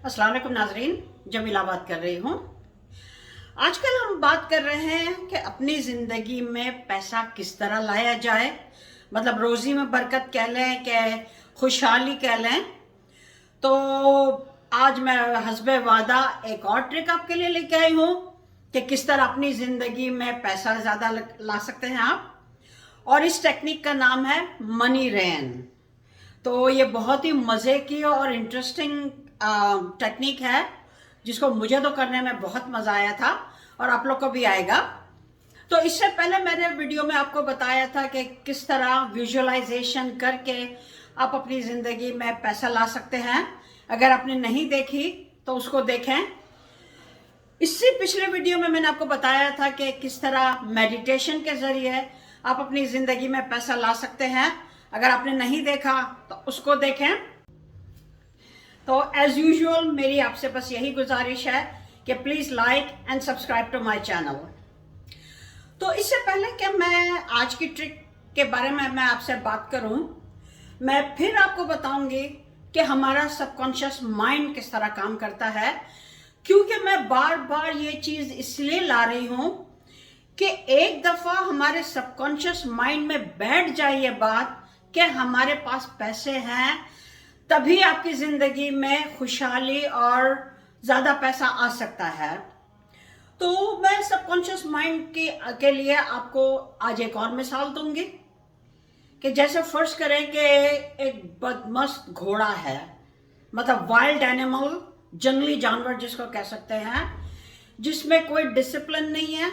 अस्सलाम वालेकुम नाजरीन, जमीला बात कर रही हूँ। आजकल हम बात कर रहे हैं कि अपनी ज़िंदगी में पैसा किस तरह लाया जाए, मतलब रोज़ी में बरकत कह लें कि खुशहाली कह लें। तो आज मैं हस्बे वादा एक और ट्रिक आपके लिए लेके आई हूँ कि किस तरह अपनी ज़िंदगी में पैसा ज़्यादा ला सकते हैं आप। और इस टेक्निक का नाम है मनी रेन। तो ये बहुत ही मज़े की और इंटरेस्टिंग टेक्निक है, जिसको मुझे तो करने में बहुत मज़ा आया था और आप लोग को भी आएगा। तो इससे पहले मैंने वीडियो में आपको बताया था कि किस तरह विजुअलाइजेशन करके आप अपनी ज़िंदगी में पैसा ला सकते हैं। अगर आपने नहीं देखी तो उसको देखें। इससे पिछले वीडियो में मैंने आपको बताया था कि किस तरह मेडिटेशन के ज़रिए आप अपनी ज़िंदगी में पैसा ला सकते हैं। अगर आपने नहीं देखा तो उसको देखें। तो एज यूजुअल मेरी आपसे बस यही गुजारिश है कि please like and subscribe to my channel. तो इससे पहले कि मैं आज की ट्रिक के बारे में मैं आपसे बात करूं, मैं फिर आपको बताऊंगी कि हमारा सबकॉन्शियस माइंड किस तरह काम करता है। क्योंकि मैं बार बार ये चीज़ इसलिए ला रही हूं कि एक दफ़ा हमारे सबकॉन्शियस माइंड में बैठ जाए ये बात कि हमारे पास पैसे हैं, तभी आपकी ज़िंदगी में खुशहाली और ज़्यादा पैसा आ सकता है। तो मैं सबकॉन्शियस माइंड के लिए आपको आज एक और मिसाल दूंगी कि जैसे फर्ज करें कि एक बदमस्त घोड़ा है, मतलब वाइल्ड एनिमल, जंगली जानवर जिसको कह सकते हैं, जिसमें कोई डिसिप्लिन नहीं है।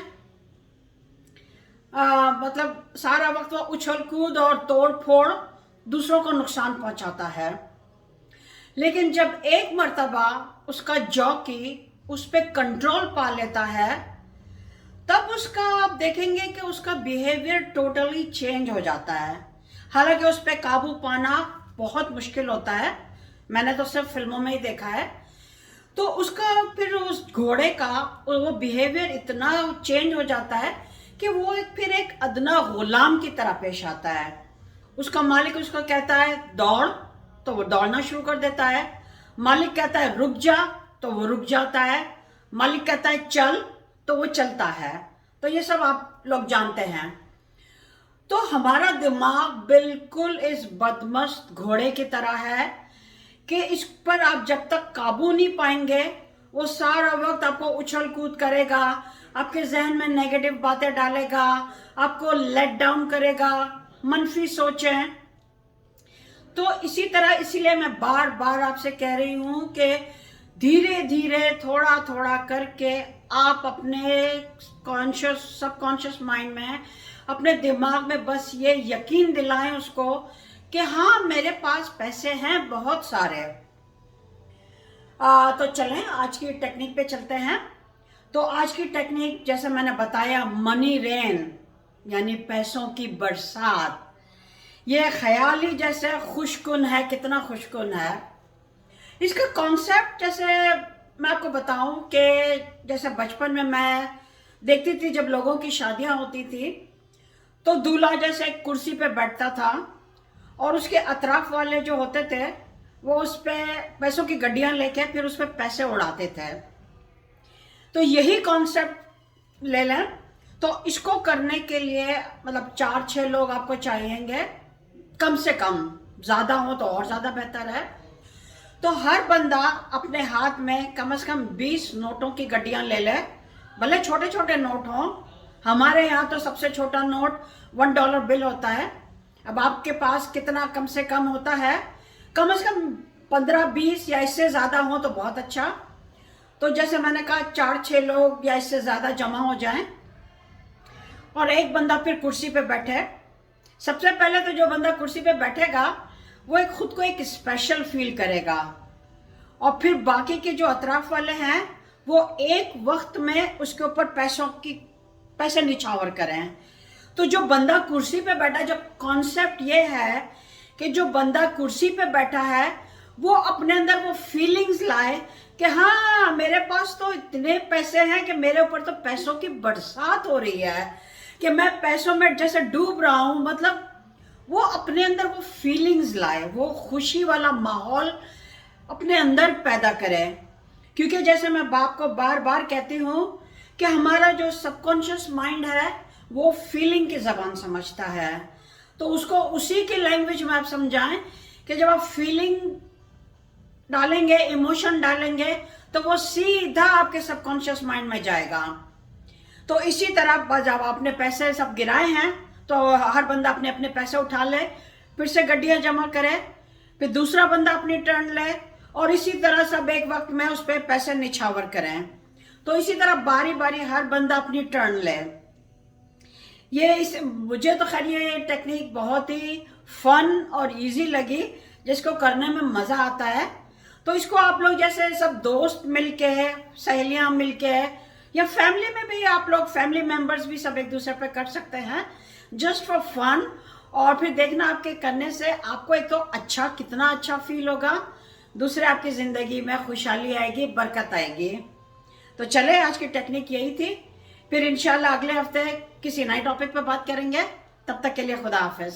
मतलब सारा वक्त वो उछल कूद और तोड़ फोड़ दूसरों को नुकसान पहुंचाता है। लेकिन जब एक मर्तबा उसका जॉकी उस पर कंट्रोल पा लेता है, तब उसका आप देखेंगे कि उसका बिहेवियर टोटली चेंज हो जाता है। हालांकि उस पर काबू पाना बहुत मुश्किल होता है, मैंने तो सिर्फ फिल्मों में ही देखा है। तो उसका फिर उस घोड़े का वो बिहेवियर इतना चेंज हो जाता है कि वो फिर एक अदना गुलाम की तरह पेश आता है। उसका मालिक उसको कहता है दौड़, तो वो दौड़ना शुरू कर देता है। मालिक कहता है रुक जा, तो वो रुक जाता है। मालिक कहता है चल, तो वो चलता है। तो ये सब आप लोग जानते हैं। तो हमारा दिमाग बिल्कुल इस बदमस्त घोड़े की तरह है कि इस पर आप जब तक काबू नहीं पाएंगे, वो सारा वक्त आपको उछल कूद करेगा, आपके जहन में नेगेटिव बातें डालेगा, आपको लेट डाउन करेगा, मनफी सोचें। तो इसी तरह इसीलिए मैं बार बार आपसे कह रही हूं कि धीरे धीरे थोड़ा थोड़ा करके आप अपने सबकॉन्शियस माइंड में, अपने दिमाग में बस ये यकीन दिलाएं उसको कि हाँ मेरे पास पैसे हैं बहुत सारे। तो चलें आज की टेक्निक पे चलते हैं। तो आज की टेक्निक जैसे मैंने बताया, मनी रेन यानी पैसों की बरसात। ये ख्याल ही जैसे खुशकुन है, कितना खुशकुन है। इसका कॉन्सेप्ट जैसे मैं आपको बताऊं कि जैसे बचपन में मैं देखती थी जब लोगों की शादियां होती थी, तो दूल्हा जैसे एक कुर्सी पे बैठता था और उसके अतराफ वाले जो होते थे वो उस पर पैसों की गड्डियां लेके फिर उस पर पैसे उड़ाते थे। तो यही कॉन्सेप्ट ले लें। तो इसको करने के लिए मतलब 4-6 लोग आपको चाहिएंगे कम से कम, ज़्यादा हो तो और ज़्यादा बेहतर है। तो हर बंदा अपने हाथ में कम से कम 20 नोटों की गड्डियां ले ले, भले छोटे छोटे नोट हों। हमारे यहाँ तो सबसे छोटा नोट $1 बिल होता है। अब आपके पास कितना कम से कम होता है? कम से कम 15-20 या इससे ज़्यादा हो तो बहुत अच्छा। तो जैसे मैंने कहा 4-6 लोग या इससे ज़्यादा जमा हो जाएं और एक बंदा फिर कुर्सी पे बैठे। सबसे पहले तो जो बंदा कुर्सी पे बैठेगा वो एक खुद को एक स्पेशल फील करेगा, और फिर बाकी के जो अतराफ वाले हैं वो एक वक्त में उसके ऊपर पैसे निछावर करें। तो जो बंदा कुर्सी पे बैठा, जब कॉन्सेप्ट ये है कि जो बंदा कुर्सी पे बैठा है वो अपने अंदर वो फीलिंग्स लाए कि हाँ मेरे पास तो इतने पैसे हैं कि मेरे ऊपर तो पैसों की बरसात हो रही है, कि मैं पैसों में जैसे डूब रहा हूं। मतलब वो अपने अंदर वो फीलिंग्स लाए, वो खुशी वाला माहौल अपने अंदर पैदा करें। क्योंकि जैसे मैं बाप को बार बार कहती हूँ कि हमारा जो सबकॉन्शियस माइंड है वो फीलिंग की जबान समझता है, तो उसको उसी की लैंग्वेज में आप समझाएं कि जब आप फीलिंग डालेंगे, इमोशन डालेंगे, तो वो सीधा आपके सबकॉन्शियस माइंड में जाएगा। तो इसी तरह जब आपने पैसे सब गिराए हैं तो हर बंदा अपने अपने पैसे उठा ले, फिर से गड्डियां जमा करे, फिर दूसरा बंदा अपनी टर्न ले, और इसी तरह सब एक वक्त में उस पर पैसे निछावर करें। तो इसी तरह बारी बारी हर बंदा अपनी टर्न ले। मुझे तो खैर ये टेक्निक बहुत ही फन और इजी लगी, जिसको करने में मजा आता है। तो इसको आप लोग जैसे सब दोस्त मिलके, सहेलियां मिलके, या फैमिली में भी आप लोग, फैमिली मेंबर्स भी सब एक दूसरे पे कर सकते हैं, जस्ट फॉर फन। और फिर देखना आपके करने से आपको एक तो अच्छा, कितना अच्छा फील होगा, दूसरे आपकी जिंदगी में खुशहाली आएगी, बरकत आएगी। तो चले, आज की टेक्निक यही थी। फिर इंशाल्लाह अगले हफ्ते किसी नए टॉपिक पे बात करेंगे। तब तक के लिए खुदा हाफिज।